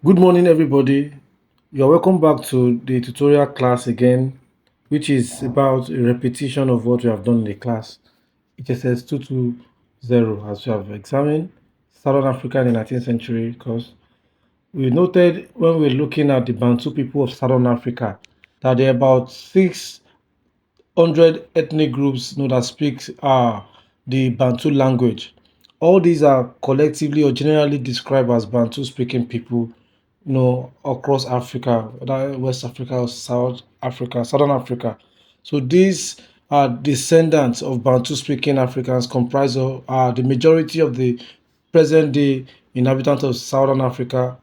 Good morning, everybody. You're welcome back to the tutorial class again, which is about a repetition of what we have done in the class. HSS 220, as we have examined Southern Africa in the 19th century, because we noted when we are looking at the Bantu people of Southern Africa that there are about 600 ethnic groups that speak the Bantu language. All these are collectively or generally described as Bantu speaking people across Africa, whether West Africa or South Africa, Southern Africa. So these are descendants of Bantu speaking Africans comprise of the majority of the present day inhabitants of Southern Africa,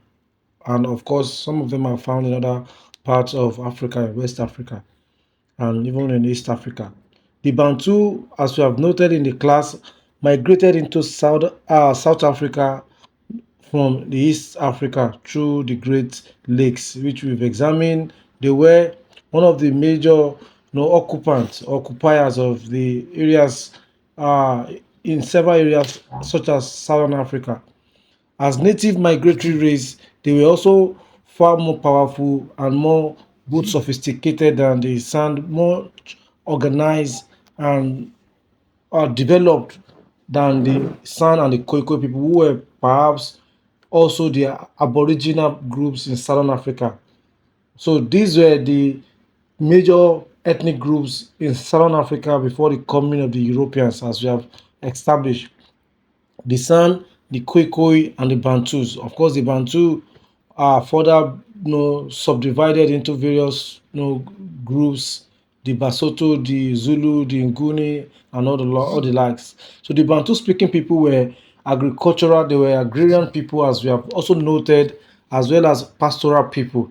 and of course some of them are found in other parts of Africa, West Africa, and even in East Africa. The Bantu, as we have noted in the class, migrated into South Africa from the East Africa through the Great Lakes, which we've examined. They were one of the major occupiers of the areas in several areas such as Southern Africa. As native migratory race, they were also far more powerful and more both sophisticated than the Sand, more organized and developed than the San and the Khoikhoi people, who were perhaps also the Aboriginal groups in Southern Africa. So these were the major ethnic groups in Southern Africa before the coming of the Europeans, as we have established. The San, the Khoikhoi, and the Bantus. Of course, the Bantu are further subdivided into various groups, the Basotho, the Zulu, the Nguni, and all the likes. So the Bantu speaking people were agricultural, they were agrarian people, as we have also noted, as well as pastoral people.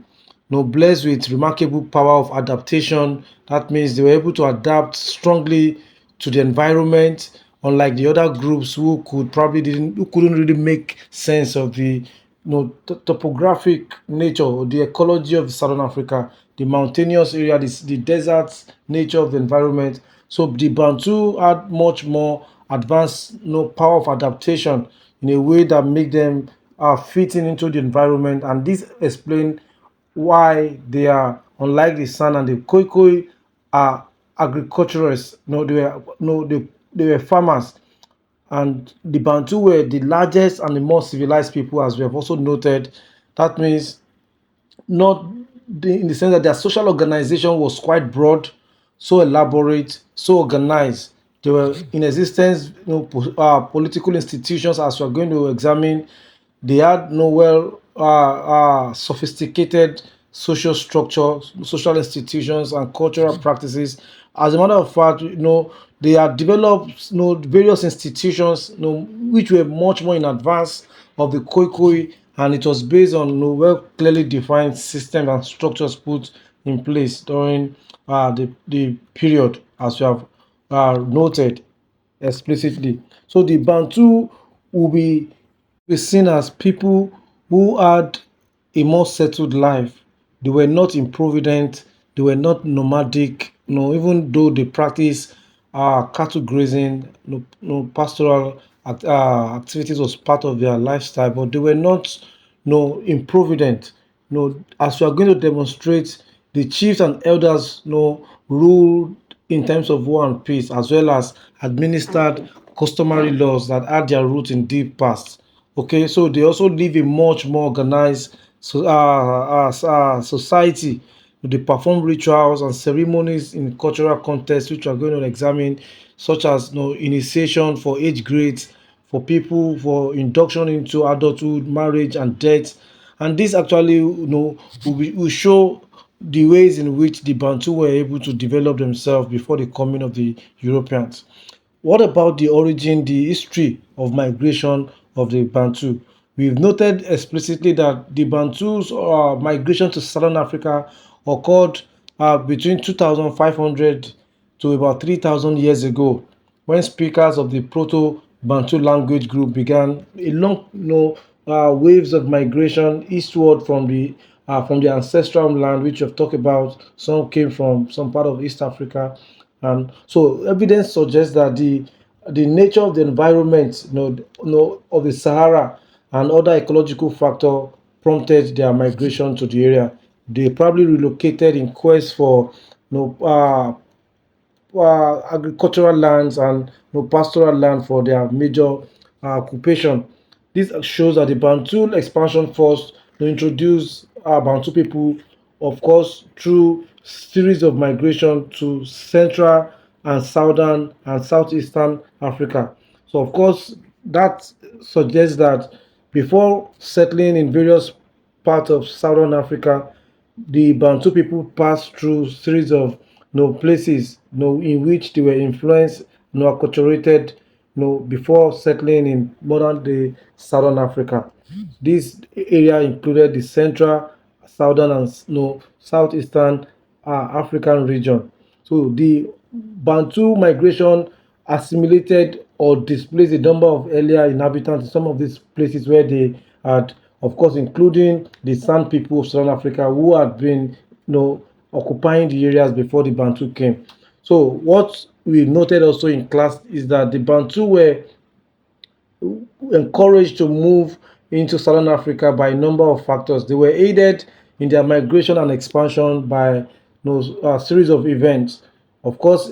Blessed with remarkable power of adaptation. That means they were able to adapt strongly to the environment, unlike the other groups who couldn't really make sense of the topographic nature or the ecology of Southern Africa, the mountainous area, the desert nature of the environment. So the Bantu had much more advanced power of adaptation in a way that make them fitting into the environment, and this explain why they are, unlike the San and the Khoikhoi, are agriculturalists. No, they were no they were farmers, and the Bantu were the largest and the most civilized people, as we have also noted. That means not in the sense that their social organization was quite broad, so elaborate, so organized. They were in existence, political institutions, as we're going to examine. They had no sophisticated social structure, social institutions, and cultural practices. As a matter of fact, they had developed various institutions which were much more in advance of the Khoikhoi, and it was based on well clearly defined systems and structures put in place during the period, as we have noted explicitly. So the Bantu will be seen as people who had a more settled life. They were not improvident, they were not nomadic, even though they practice cattle grazing, pastoral activities was part of their lifestyle, but they were not improvident. As we are going to demonstrate, the chiefs and elders ruled in terms of war and peace, as well as administered customary laws that had their roots in deep past. Okay, so they also live a much more organized society. They perform rituals and ceremonies in cultural contexts, which we are going to examine, such as initiation for age grades, for people, for induction into adulthood, marriage, and death. And this actually, will show the ways in which the Bantu were able to develop themselves before the coming of the Europeans. What about the origin, the history of migration of the Bantu? We've noted explicitly that the Bantu's migration to Southern Africa occurred between 2,500 to about 3,000 years ago, when speakers of the Proto-Bantu language group began a long, waves of migration eastward from the ancestral land, which we've talked about. Some came from some part of East Africa, and so evidence suggests that the nature of the environment, of the Sahara and other ecological factor prompted their migration to the area. They probably relocated in quest for agricultural lands and pastoral land for their major occupation. This shows that the Bantu expansion force to introduce Bantu people, of course, through series of migration to central and southern and southeastern Africa. So, of course, that suggests that before settling in various parts of southern Africa, the Bantu people passed through series of places in which they were influenced, acculturated, before settling in modern day southern Africa. This area included the central, southern, and southeastern African region. So the Bantu migration assimilated or displaced a number of earlier inhabitants in some of these places where they had, of course, including the San people of Southern Africa who had been, occupying the areas before the Bantu came. So what we noted also in class is that the Bantu were encouraged to move into Southern Africa by a number of factors. They were aided in their migration and expansion by a series of events. Of course,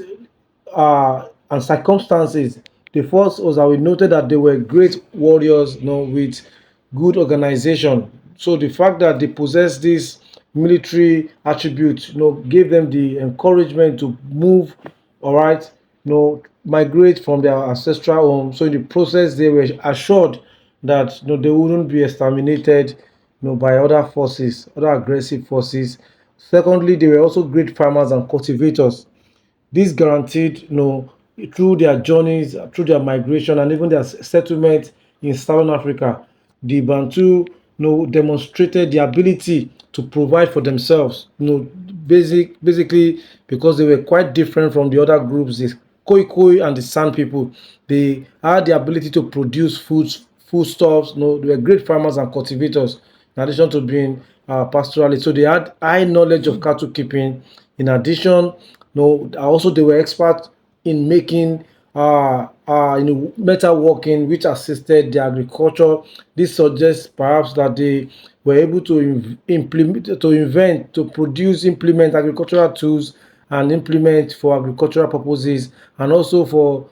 and circumstances. The first was that we noted that they were great warriors, with good organization. So the fact that they possessed this military attribute, gave them the encouragement to move, all right, migrate from their ancestral home. So in the process, they were assured that they wouldn't be exterminated, by other forces, other aggressive forces. Secondly, they were also great farmers and cultivators. This guaranteed, through their journeys, through their migration, and even their settlement in Southern Africa, the Bantu, demonstrated the ability to provide for themselves. Basically because they were quite different from the other groups, the Khoikhoi and the San people. They had the ability to produce foodstuffs. They were great farmers and cultivators, in addition to being pastoralists. So they had high knowledge of cattle keeping. In addition, also they were experts in making metal working, which assisted the agriculture. This suggests perhaps that they were able to implement, to invent, to produce, implement agricultural tools and implement for agricultural purposes, and also for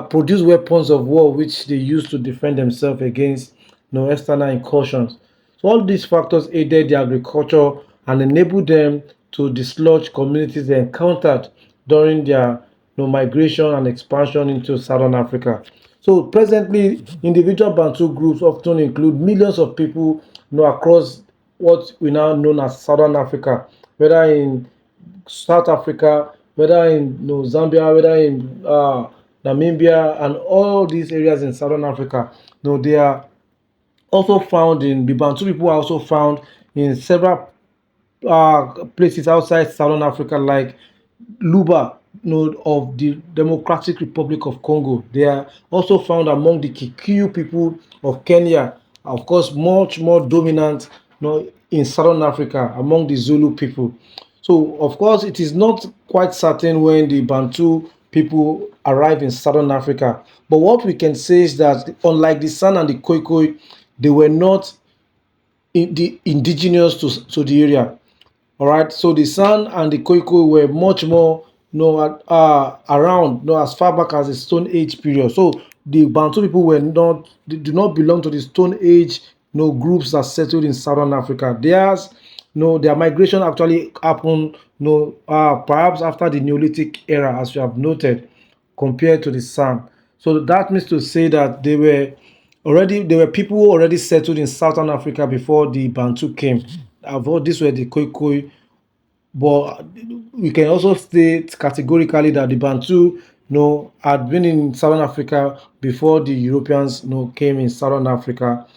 produce weapons of war which they used to defend themselves against external incursions. So all these factors aided the agriculture and enabled them to dislodge communities they encountered during their migration and expansion into Southern Africa. So presently, individual Bantu groups often include millions of people across what we now know as Southern Africa, whether in South Africa, whether in Zambia, whether in Namibia, and all these areas in Southern Africa. They are also found in the Bantu people are also found in several places outside Southern Africa, like Luba, of the Democratic Republic of Congo. They are also found among the Kikuyu people of Kenya. Of course, much more dominant, in Southern Africa among the Zulu people. So, of course, it is not quite certain when the Bantu people arrived in Southern Africa. But what we can say is that, unlike the San and the Khoikhoi, they were not the indigenous to the area. All right. So the San and the Khoikhoi were much more, around, as far back as the Stone Age period. So the Bantu people were not, they do not belong to the Stone Age, groups that settled in Southern Africa. Their migration actually happened, perhaps after the Neolithic era, as you have noted, compared to the San. So that means to say that there were people who already settled in Southern Africa before the Bantu came. These were the Khoikhoi, but we can also state categorically that the Bantu, had been in Southern Africa before the Europeans, came in Southern Africa.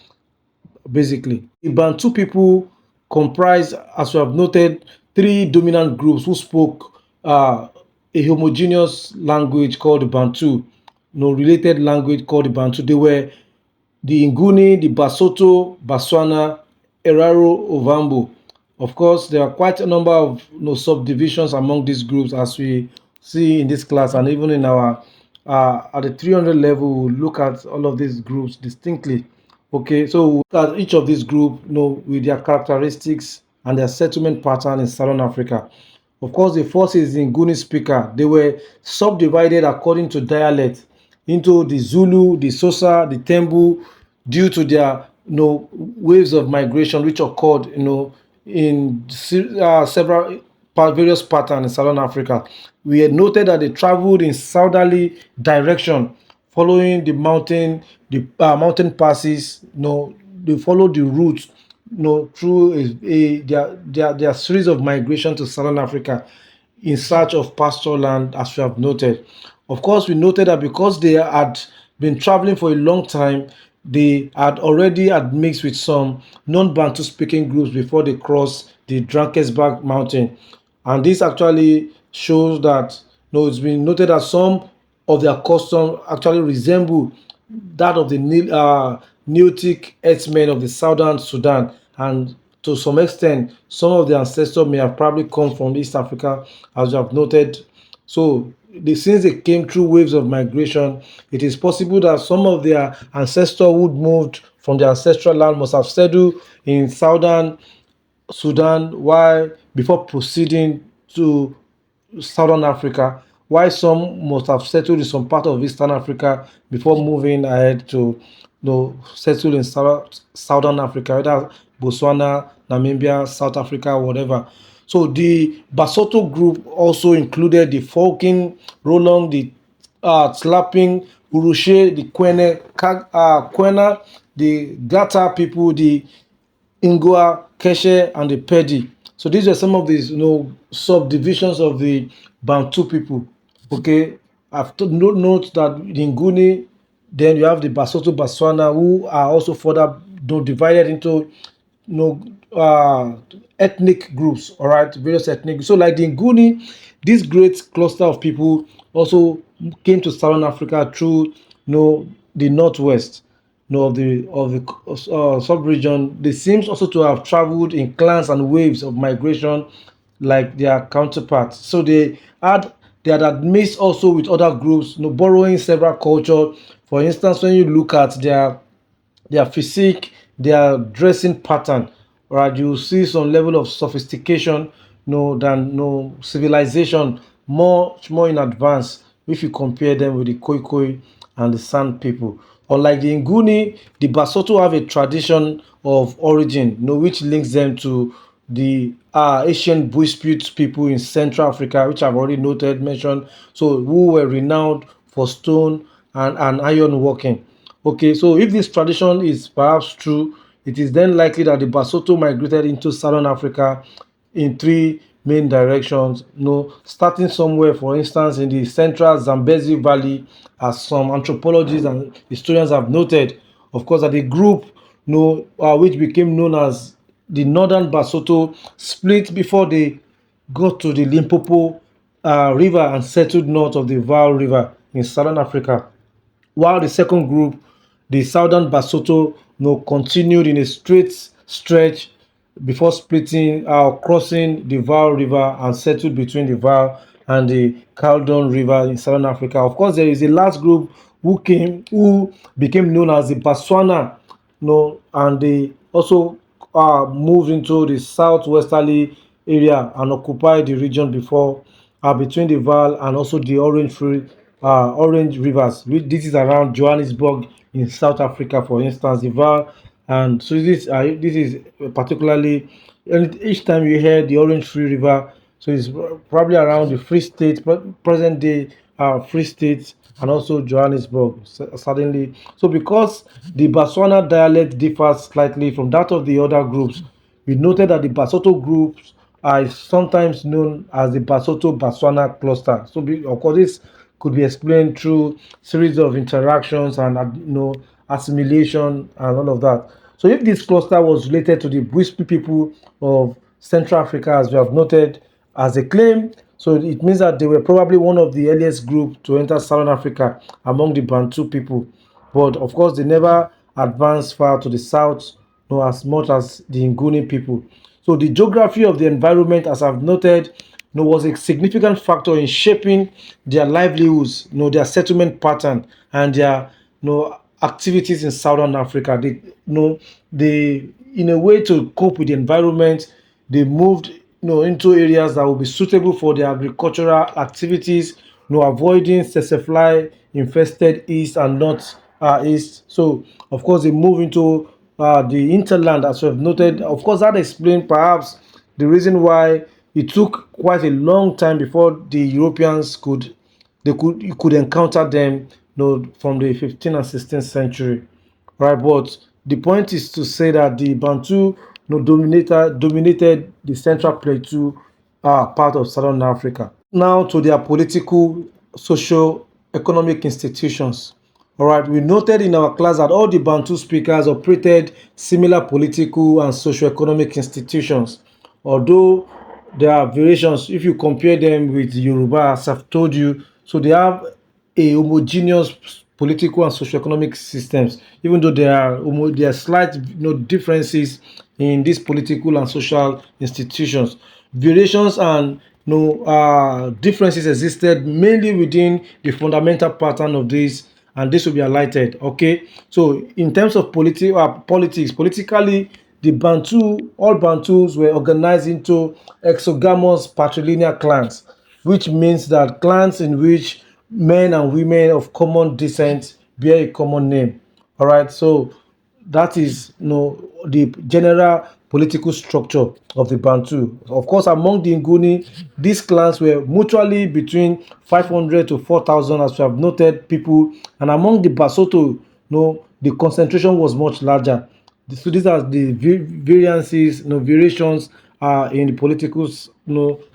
Basically, the Bantu people comprise, as we have noted, three dominant groups who spoke a homogeneous language called the Bantu, related language called the Bantu. They were the Nguni, the Basotho, Batswana, Eraro, Ovambo. Of course, there are quite a number of subdivisions among these groups, as we see in this class, and even in our at the 300 level, we'll look at all of these groups distinctly. Okay, so we look at each of these group, with their characteristics and their settlement pattern in Southern Africa. Of course, the first is the Nguni speaker. They were subdivided according to dialect into the Zulu, the Xhosa, the Tembu, due to their waves of migration which occurred in several various patterns in Southern Africa. We had noted that they traveled in southerly direction, following the mountain passes. They followed the route, through their series of migration to Southern Africa in search of pasture land, as we have noted. Of course, we noted that because they had been traveling for a long time, they had already had mixed with some non-Bantu speaking groups before they crossed the Drakensberg mountain. And this actually shows that it's been noted that some of their customs actually resemble that of the Neolithic herdsmen of the southern Sudan, and to some extent, some of their ancestors may have probably come from East Africa, as you have noted. So, since they came through waves of migration, it is possible that some of their ancestors who moved from their ancestral land must have settled in southern Sudan while before proceeding to Southern Africa, while some must have settled in some part of Eastern Africa before moving ahead to settle in Southern Africa, whether Botswana, Namibia, South Africa, whatever. So the Basotho group also included the Falcon, Roland, the Slapping, Urushe, the Kwena, the Gata people, the Ingua, Keshe, and the Pedi. So these are some of these, subdivisions of the Bantu people. Okay, I've note that the Nguni, then you have the Basotho Baswana, who are also further divided into you know uh ethnic groups, all right, various ethnic. So like the Nguni, this great cluster of people also came to Southern Africa through the northwest, of the sub-region. They seems also to have traveled in clans and waves of migration like their counterparts. So they had mixed also with other groups, borrowing several culture. For instance, when you look at their physique, their dressing pattern, right? You see some level of sophistication, than civilization, much more in advance if you compare them with the Khoikhoi and the San people. Unlike the Nguni, the Basotho have a tradition of origin, which links them to the Asian Bushpute people in Central Africa, which I've already mentioned. So, who were renowned for stone and iron working. Okay, so if this tradition is perhaps true, it is then likely that the Basotho migrated into Southern Africa in three main directions, starting somewhere, for instance, in the central Zambezi Valley, as some anthropologists and historians have noted. Of course, that the group, which became known as the Northern Basotho, split before they got to the Limpopo River and settled north of the Vaal River in Southern Africa, while the second group, the Southern Basotho, continued in a straight stretch before splitting, crossing the Vaal River and settled between the Vaal and the Caledon River in Southern Africa. Of course, there is a last group who became known as the Botswana, and they also moved into the southwesterly area and occupied the region before, between the Vaal and also the Orange Rivers. This is around Johannesburg in South Africa, for instance, the Vaal. And so this is particularly, and each time you hear the Orange Free River, so it's probably around the Free State, present day Free State, and also Johannesburg, suddenly. So because the Botswana dialect differs slightly from that of the other groups, we noted that the Basotho groups are sometimes known as the Basotho Botswana cluster. So, of course, this could be explained through series of interactions and assimilation and all of that. So, if this cluster was related to the Bushpi people of Central Africa, as we have noted, as a claim, so it means that they were probably one of the earliest group to enter Southern Africa among the Bantu people. But of course, they never advanced far to the south, nor as much as the Nguni people. So the geography of the environment, as I've noted, was a significant factor in shaping their livelihoods, their settlement pattern, and their activities in Southern Africa. They in a way to cope with the environment, they moved into areas that will be suitable for their agricultural activities, avoiding fly infested east and north east. So of course they move into the hinterland, as we have noted. Of course, that explains perhaps the reason why it took quite a long time before the Europeans could you could encounter them, from the 15th and 16th century, right? But the point is to say that the Bantu, dominated the Central Plateau part of Southern Africa. Now to their political, social, economic institutions. All right, we noted in our class that all the Bantu speakers operated similar political and socio-economic institutions, although there are variations if you compare them with Yoruba, as I've told you. So they have a homogeneous political and socio-economic systems, even though there are slight differences in these political and social institutions. Variations and differences existed mainly within the fundamental pattern of this, and this will be highlighted. Okay, so in terms of politics, politically, the Bantu, all Bantus were organized into exogamous patrilineal clans, which means that clans in which men and women of common descent bear a common name. All right, so that is the general political structure of the Bantu. Of course, among the Nguni, these clans were mutually between 500 to 4,000, as we have noted, people, and among the Basoto, the concentration was much larger. So these are the variances, variations in the political,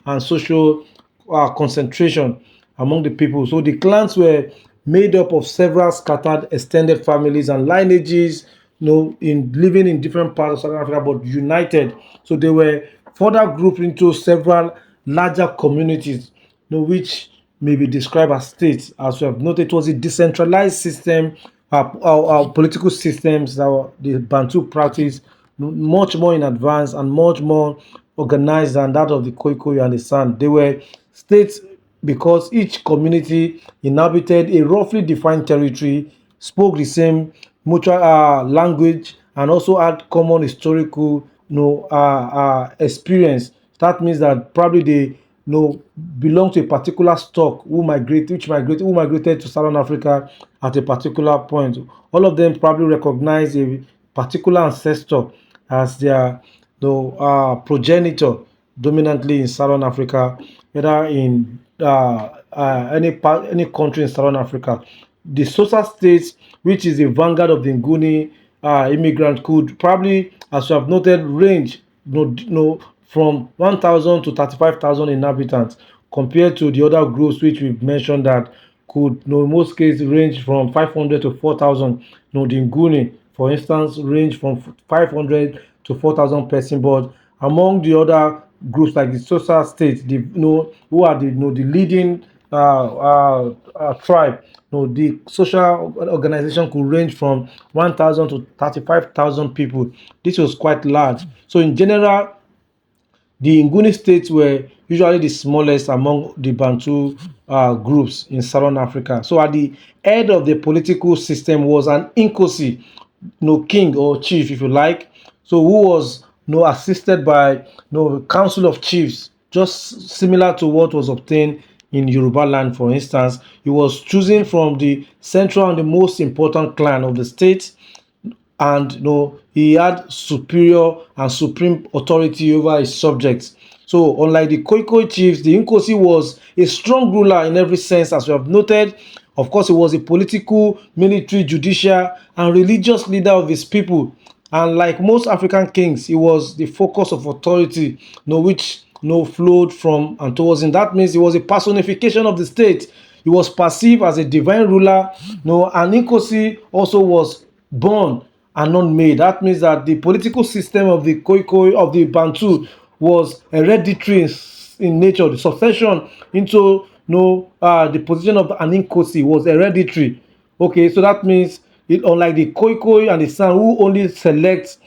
and social concentration among the people. So the clans were made up of several scattered extended families and lineages, in living in different parts of South Africa, but united. So they were further grouped into several larger communities, which may be described as states. As we have noted, it was a decentralized system, our political systems that the Bantu practice, much more in advance and much more organized than that of the Khoikhoi and the San. They were states because each community inhabited a roughly defined territory, spoke the same mutual language, and also had common historical experience. That means that probably they belong to a particular stock who migrated to Southern Africa at a particular point. All of them probably recognize a particular ancestor as their progenitor, dominantly in Southern Africa, whether in any country in Southern Africa. The Sosa states, which is the vanguard of the Nguni immigrant, could probably, as you have noted, range from 1,000 to 35,000 inhabitants, compared to the other groups which we've mentioned that could, in most cases, range from 500 to 4,000. The Nguni, for instance, range from 500 to 4,000 person. But among the other groups like the Sosa states, who are the leading tribe, the social organization could range from 1,000 to 35,000 people. This was quite large. So in general, the Nguni states were usually the smallest among the Bantu groups in Southern Africa. So at the head of the political system was an Inkosi, king or chief, if you like. So who was assisted by council of chiefs, just similar to what was obtained in Yoruba land, for instance. He was chosen from the central and the most important clan of the state, and he had superior and supreme authority over his subjects. So unlike the Khoikhoi chiefs, the Nkosi was a strong ruler in every sense, as we have noted. Of course, he was a political, military, judicial, and religious leader of his people. And like most African kings, he was the focus of authority, which flowed from and towards him. That means he was a personification of the state. He was perceived as a divine ruler. And Nkosi also was born and not made. That means that the political system of the Khoikhoi, of the Bantu, was hereditary in nature. The succession into the position of an Nkosi was hereditary. Okay, so that means unlike the Khoikhoi and the San, who only select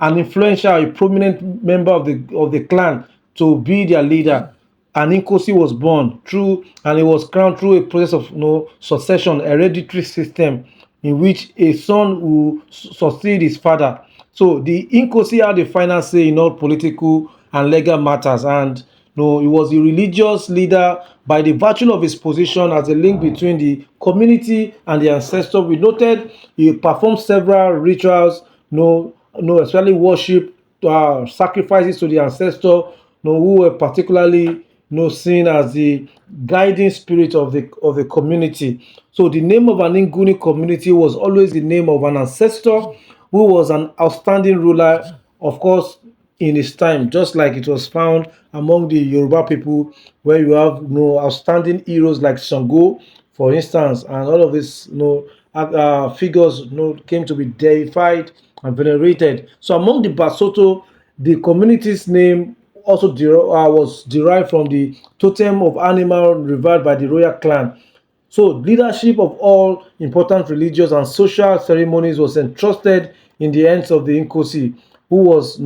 an influential, a prominent member of the clan to be their leader. And Nkosi was born through, and he was crowned through a process of succession, hereditary system in which a son will succeed his father. So the Nkosi had the final say in all political and legal matters, and he was a religious leader by the virtue of his position as a link between the community and the ancestor. We noted he performed several rituals, especially worship, sacrifices to the ancestor, who were particularly seen as the guiding spirit of the community. So the name of an Nguni community was always the name of an ancestor who was an outstanding ruler, of course, in his time, just like it was found among the Yoruba people, where you have outstanding heroes like Sango, for instance, and all of these figures came to be deified and venerated. So among the Basoto, the community's name also was derived from the totem of animal revered by the royal clan. So leadership of all important religious and social ceremonies was entrusted in the hands of the Nkosi, who was,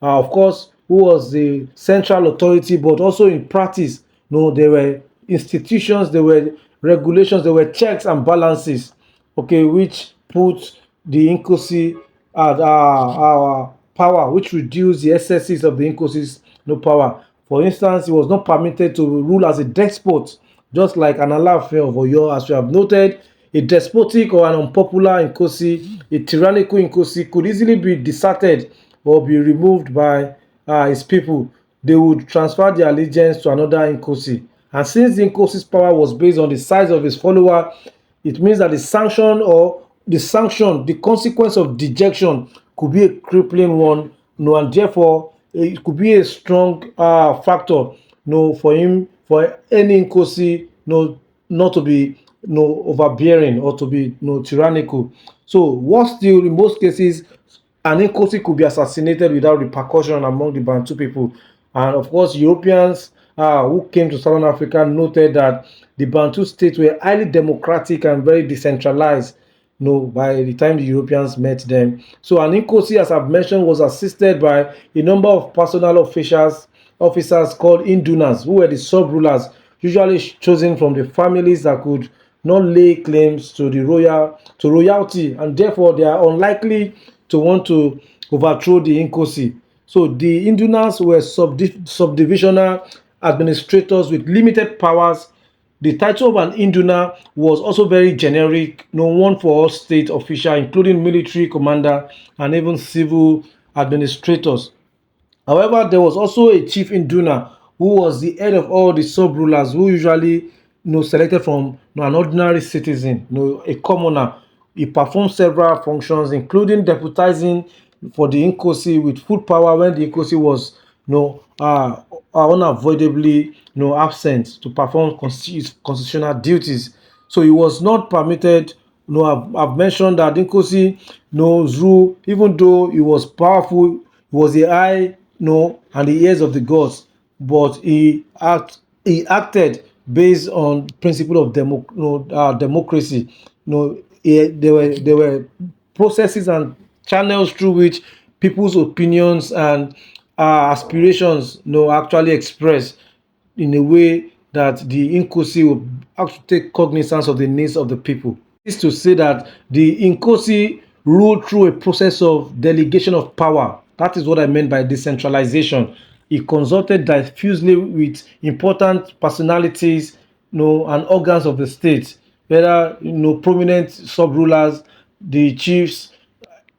of course, who was the central authority, but also in practice, there were institutions, there were regulations, there were checks and balances, okay, which put the Nkosi at our power, which reduced the excesses of the Nkosi's power. For instance, he was not permitted to rule as a despot, just like an Alaafin of Oyo, as we have noted. A despotic or an unpopular Nkosi, a tyrannical Nkosi, could easily be deserted or be removed by his people. They would transfer their allegiance to another Nkosi. And since the Nkosi's power was based on the size of his follower, it means that the consequence of dejection could be a crippling one, and therefore it could be a strong factor, for any Nkosi, not to be overbearing or to be tyrannical. So, what still, in most cases, an Nkosi could be assassinated without repercussion among the Bantu people. And of course, Europeans who came to Southern Africa noted that the Bantu states were highly democratic and very decentralized. By the time the Europeans met them. So an Nkosi, as I've mentioned, was assisted by a number of personal officers called Indunas, who were the sub-rulers, usually chosen from the families that could not lay claims to royalty, and therefore they are unlikely to want to overthrow the Nkosi. So the Indunas were subdivisional administrators with limited powers. The title of an Induna was also very generic, one for all state officials, including military commander and even civil administrators. However, there was also a chief induna who was the head of all the sub-rulers, who usually selected from an ordinary citizen, a commoner. He performed several functions, including deputizing for the Nkosi with full power when the Nkosi was unavoidably absent to perform constitutional duties. So he was not permitted. I've mentioned that Nkosi rule, even though he was powerful, he was the eye and the ears of the gods, but he acted based on principle of democracy. There were processes and channels through which people's opinions and aspirations actually express in a way that the Nkosi will have to take cognizance of the needs of the people. This is to say that the Nkosi ruled through a process of delegation of power. That is what I meant by decentralization. He consulted diffusely with important personalities, and organs of the state, whether prominent sub-rulers, the chiefs,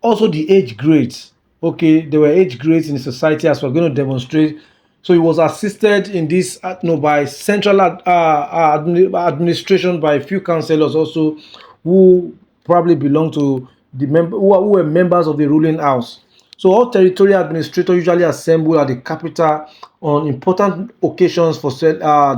also the age grades. Okay, there were age grades in the society, as we're going to demonstrate. So he was assisted in this by central administration by a few councillors also, who probably belong to the who were members of the ruling house. So all territorial administrators usually assemble at the capital on important occasions for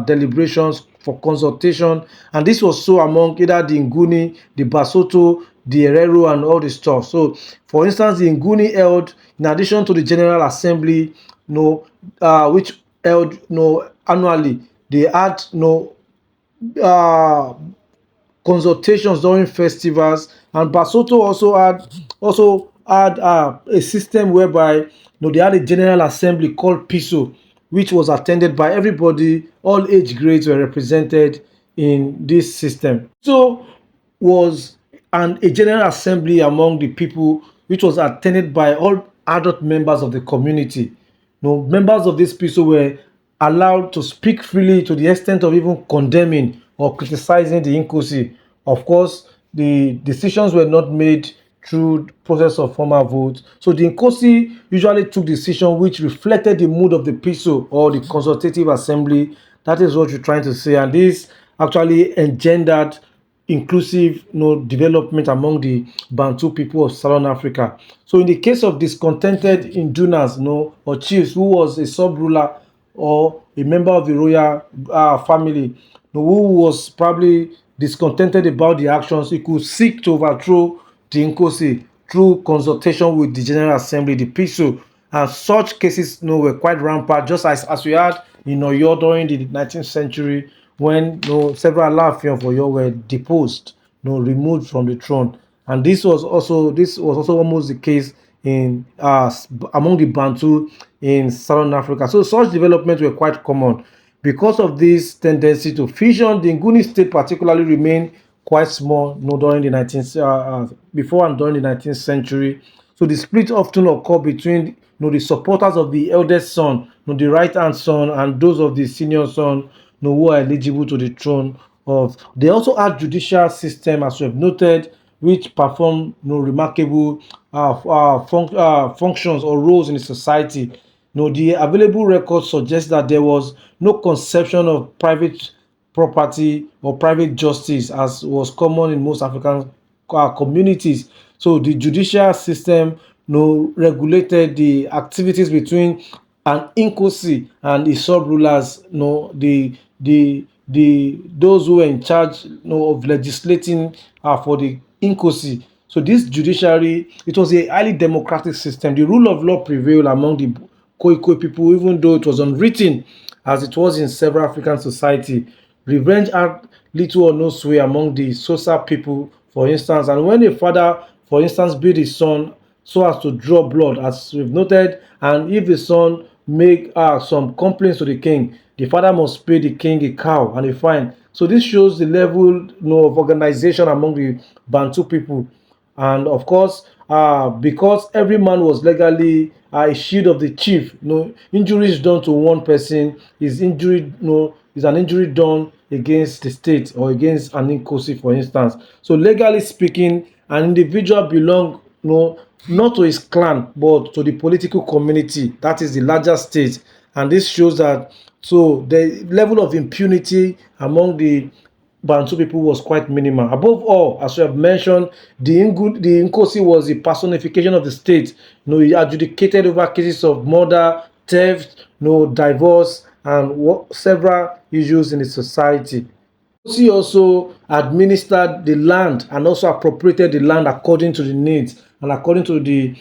deliberations, for consultation, and this was so among either the Nguni, the Basoto, the Herero, and all the stuff. So, for instance, the Nguni held, in addition to the General Assembly, which held annually, they had uh, consultations during festivals, and Basoto also had a system whereby they had a general assembly called Piso, which was attended by everybody. All age grades were represented in this system. So was and a general assembly among the people, which was attended by all adult members of the community. Members of this people were allowed to speak freely to the extent of even condemning or criticizing the Nkosi. Of course, the decisions were not made through process of formal vote. So the Nkosi usually took decision which reflected the mood of the PISO or the consultative assembly. That is what you're trying to say. And this actually engendered inclusive development among the Bantu people of Southern Africa. So in the case of discontented indunas or chiefs who was a sub-ruler or a member of the royal family who was probably discontented about the actions, he could seek to overthrow the Nkosi through consultation with the General Assembly, the PISO. And such cases were quite rampant, just as we had in Oyo during the 19th century when several Alaafin of Oyo were deposed, removed from the throne. And this was also almost the case in among the Bantu in Southern Africa. So such developments were quite common. Because of this tendency to fission, the Nguni state particularly remained quite small during the 19th, before and during the 19th century. So the split often occurred between the supporters of the eldest son, the right hand son, and those of the senior son who are eligible to the throne of. They also had judicial system, as we have noted, which perform remarkable functions or roles in the society. The available records suggest that there was no conception of private property or private justice as was common in most African communities. So the judicial system regulated the activities between an Inkosi and the sub-rulers, those who were in charge of legislating for the Inkosi. So this judiciary, it was a highly democratic system. The rule of law prevailed among the Khoikhoi people, even though it was unwritten, as it was in several African society. Revenge had little or no sway among the Sosa people, for instance. And when a father, for instance, beat his son so as to draw blood, as we've noted, and if the son make some complaints to the king, the father must pay the king a cow and a fine. So this shows the level of organization among the Bantu people. And of course, because every man was legally a shield of the chief, injuries done to one person is an injury done against the state or against an inkosi, for instance. So legally speaking, an individual belong not to his clan but to the political community, that is the larger state. And this shows that so the level of impunity among the Bantu people was quite minimal. Above all, as we have mentioned, the Nkosi was the personification of the state. He adjudicated over cases of murder, theft, divorce, and several issues in the society. Nkosi also administered the land and also appropriated the land according to the needs and according to the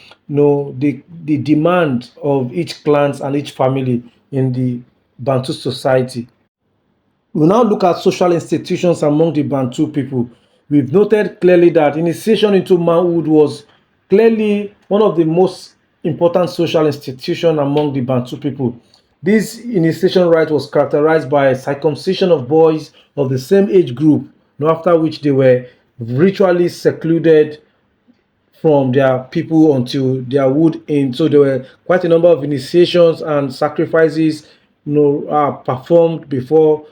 demand of each clan and each family in the Bantu society. We now look at social institutions among the Bantu people. We've noted clearly that initiation into manhood was clearly one of the most important social institutions among the Bantu people. This initiation rite was characterized by circumcision of boys of the same age group, after which they were ritually secluded from their people until their would end. So there were quite a number of initiations and sacrifices performed before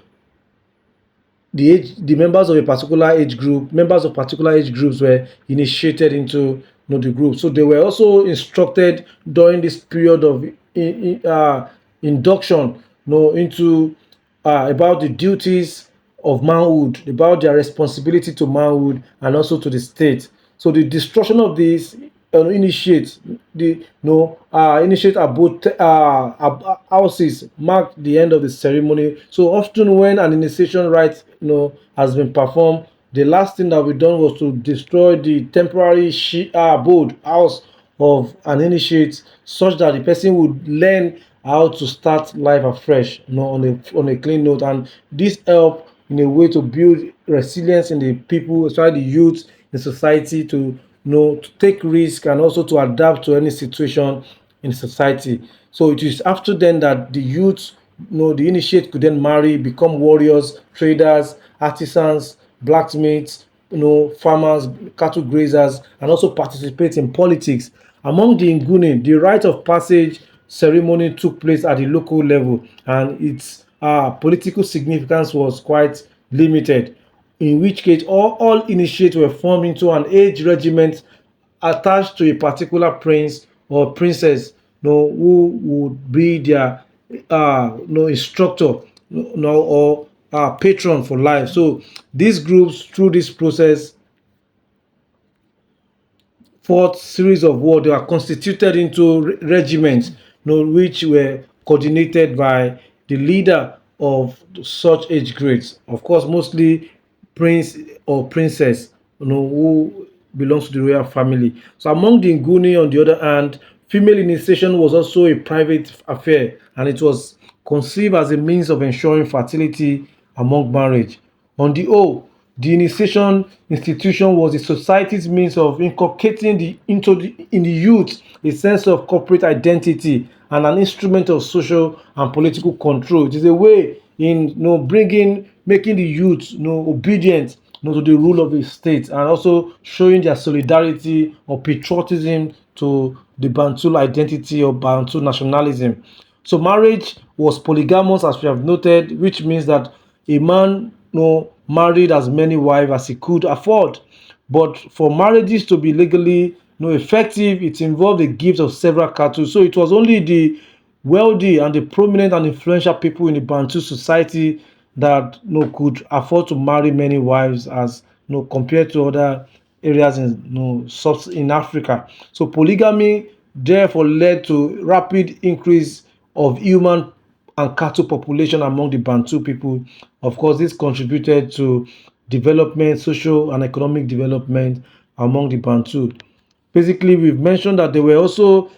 the members of a particular age group, members of particular age groups were initiated into the group. So they were also instructed during this period of induction into about the duties of manhood, about their responsibility to manhood and also to the state. So the destruction of this initiate abode houses mark the end of the ceremony. So often when an initiation rite has been performed, the last thing that we done was to destroy the temporary abode house of an initiate, such that the person would learn how to start life afresh, on a clean note. And this help in a way to build resilience in the people, especially the youth in society, to take risk and also to adapt to any situation in society. So it is after then that the youth, the initiate could then marry, become warriors, traders, artisans, blacksmiths, farmers, cattle grazers, and also participate in politics. Among the Nguni, the rite of passage ceremony took place at the local level, and its political significance was quite limited. In which case, all initiates were formed into an age regiment attached to a particular prince or princess, who would be their instructor, or patron for life. So these groups, through this process, fourth series of war, they are constituted into regiments, which were coordinated by the leader of such age grades. Of course, mostly prince or princess, who belongs to the royal family. So among the Nguni, on the other hand, female initiation was also a private affair, and it was conceived as a means of ensuring fertility among marriage. On the whole, the initiation institution was the society's means of inculcating in the youth a sense of corporate identity and an instrument of social and political control. It is a way in bringing making the youth obedient to the rule of the state, and also showing their solidarity or patriotism to the Bantu identity or Bantu nationalism. So marriage was polygamous, as we have noted, which means that a man married as many wives as he could afford. But for marriages to be legally effective, it involved the gift of several cattle. So it was only the wealthy and the prominent and influential people in the Bantu society that could afford to marry many wives, as compared to other areas in in Africa. So polygamy therefore led to rapid increase of human and cattle population among the Bantu people. Of course, this contributed to development, social and economic development among the Bantu. Basically, we've mentioned that there were also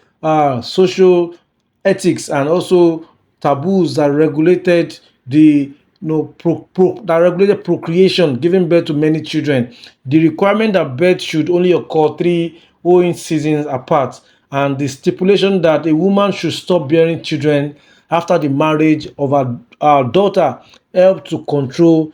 social ethics and also taboos that regulated the that regulated procreation, giving birth to many children. The requirement that birth should only occur three owing seasons apart, and the stipulation that a woman should stop bearing children after the marriage of her daughter helped to control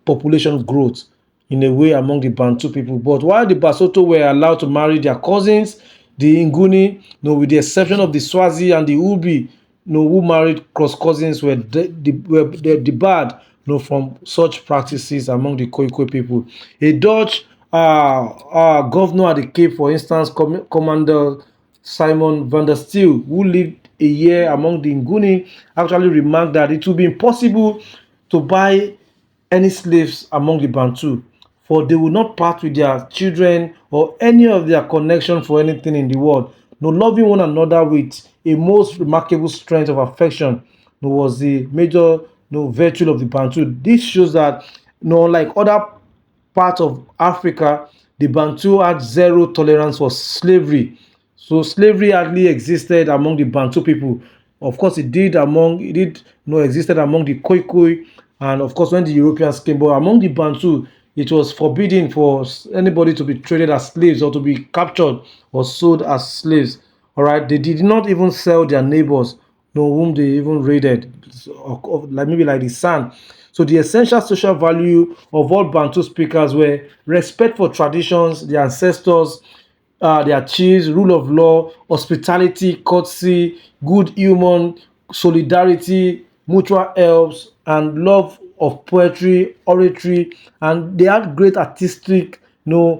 population growth in a way among the Bantu people. But while the Basotho were allowed to marry their cousins, the Nguni, with the exception of the Swazi and the Ubi, who married cross cousins, were debarred from such practices among the Khoikhoi people. A Dutch governor at the Cape, for instance, Commander Simon van der Stil, who lived a year among the Nguni, actually remarked that it would be impossible to buy any slaves among the Bantu, for they will not part with their children or any of their connection for anything in the world. No, loving one another with a most remarkable strength of affection was the major virtue of the Bantu. This shows that, like other parts of Africa, the Bantu had zero tolerance for slavery. So slavery hardly existed among the Bantu people. Of course, it did existed among the Khoikhoi, and of course when the Europeans came. But among the Bantu, it was forbidden for anybody to be traded as slaves or to be captured or sold as slaves. All right, they did not even sell their neighbors, whom they even raided, like maybe like the San. So the essential social value of all Bantu speakers were respect for traditions, their ancestors, their chiefs, rule of law, hospitality, courtesy, good human, solidarity, mutual helps, and love of poetry, oratory, and they had great artistic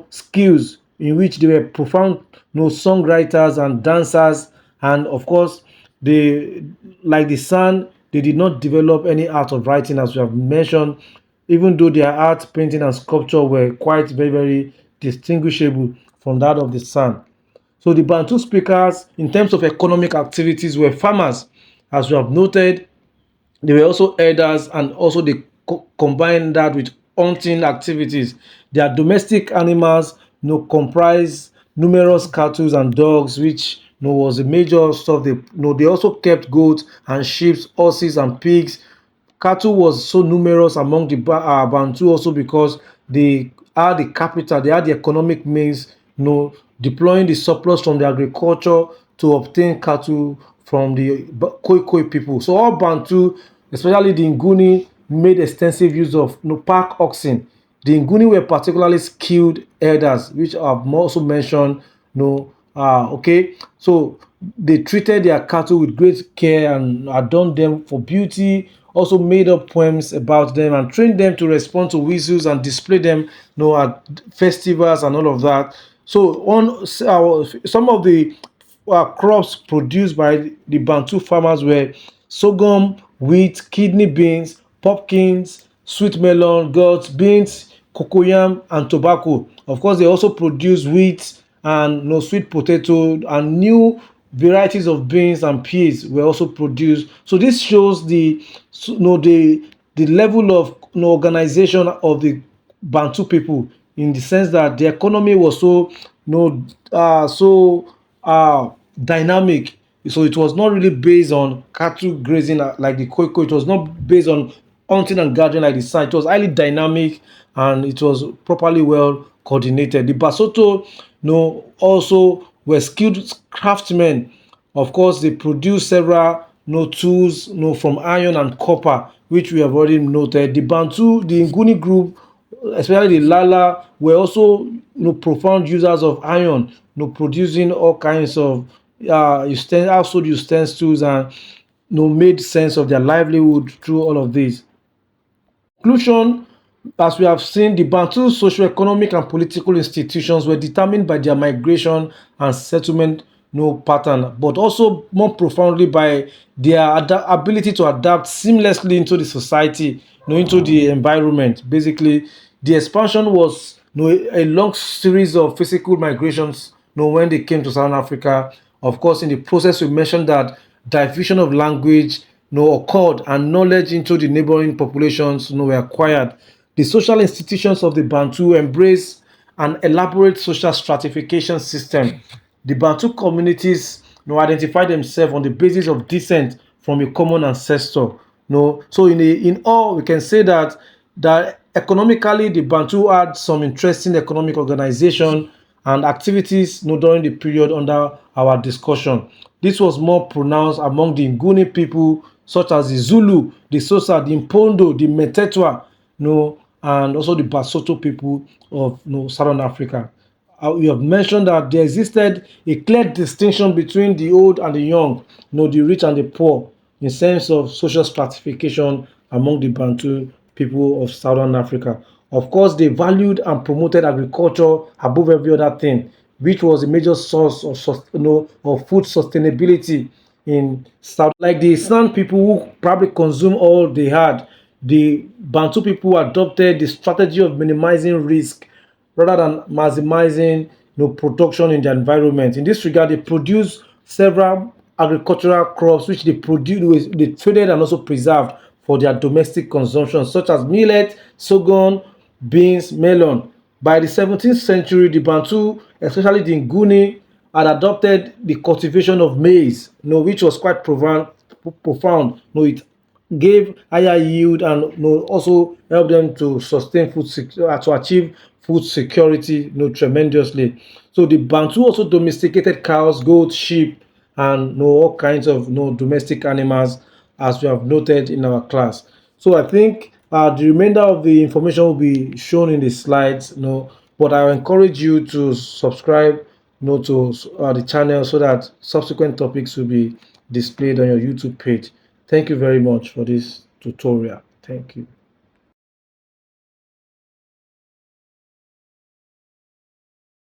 skills, in which they were profound songwriters and dancers. And of course, they, like the San, they did not develop any art of writing, as we have mentioned, even though their art, painting, and sculpture were quite very, very distinguishable from that of the San. So the Bantu speakers, in terms of economic activities, were farmers, as we have noted. They were also herders, and also they combined that with hunting activities. Their domestic animals comprise numerous cattle and dogs, which was a major stuff. They also kept goats and sheep, horses and pigs. Cattle was so numerous among the Bantu, also because they had the capital, they had the economic means, deploying the surplus from the agriculture to obtain cattle from the Khoikhoi people. So all Bantu, especially the Nguni, made extensive use of pack oxen. The Nguni were particularly skilled herders, which I've also mentioned. Okay, so they treated their cattle with great care and adorned them for beauty. Also made up poems about them and trained them to respond to whistles and display them, at festivals and all of that. So on some of the crops produced by the Bantu farmers were sorghum, wheat, kidney beans, pumpkins, sweet melon, gourds, beans, cocoyam, and tobacco. Of course, they also produce wheat and sweet potato, and new varieties of beans and peas were also produced. So this shows the level of organization of the Bantu people, in the sense that the economy was so dynamic. So it was not really based on cattle grazing like the Koiko. It was not based on hunting and gathering like the San. It was highly dynamic, and it was properly well coordinated. The Basoto, also were skilled craftsmen. Of course, they produced several tools from iron and copper, which we have already noted. The Bantu, the Nguni group, especially the Lala, were also profound users of iron, producing all kinds of household utensils, and made sense of their livelihood through all of this. Conclusion, as we have seen, the Bantu socio-economic and political institutions were determined by their migration and settlement pattern, but also more profoundly by their ability to adapt seamlessly into the society, into the environment. Basically, the expansion was a long series of physical migrations when they came to Southern Africa. Of course, in the process, we mentioned that diffusion of language occurred, and knowledge into the neighboring populations were acquired. The social institutions of the Bantu embrace an elaborate social stratification system. The Bantu communities identify themselves on the basis of descent from a common ancestor. So in all, we can say that economically the Bantu had some interesting economic organization and activities during the period under our discussion. This was more pronounced among the Nguni people, such as the Zulu, the Sosa, the Mpondo, the Metetwa, and also the Basotho people of Southern Africa. We have mentioned that there existed a clear distinction between the old and the young, the rich and the poor, in sense of social stratification among the Bantu people of Southern Africa. Of course, they valued and promoted agriculture above every other thing, which was a major source of of food sustainability in South. Like the San people who probably consume all they had, the Bantu people adopted the strategy of minimizing risk rather than maximizing production in the environment. In this regard, they produce several agricultural crops which they traded and also preserved for their domestic consumption, such as millet, sorghum, beans, melon. By the 17th century, the Bantu, especially the Nguni, had adopted the cultivation of maize, which was quite profound. It gave higher yield and also help them to sustain to achieve food security tremendously. So the Bantu also domesticated cows, goats, sheep, and all kinds of domestic animals, as we have noted in our class. So I think the remainder of the information will be shown in the slides. But I encourage you to subscribe to the channel, so that subsequent topics will be displayed on your YouTube page. Thank you very much for this tutorial. Thank you.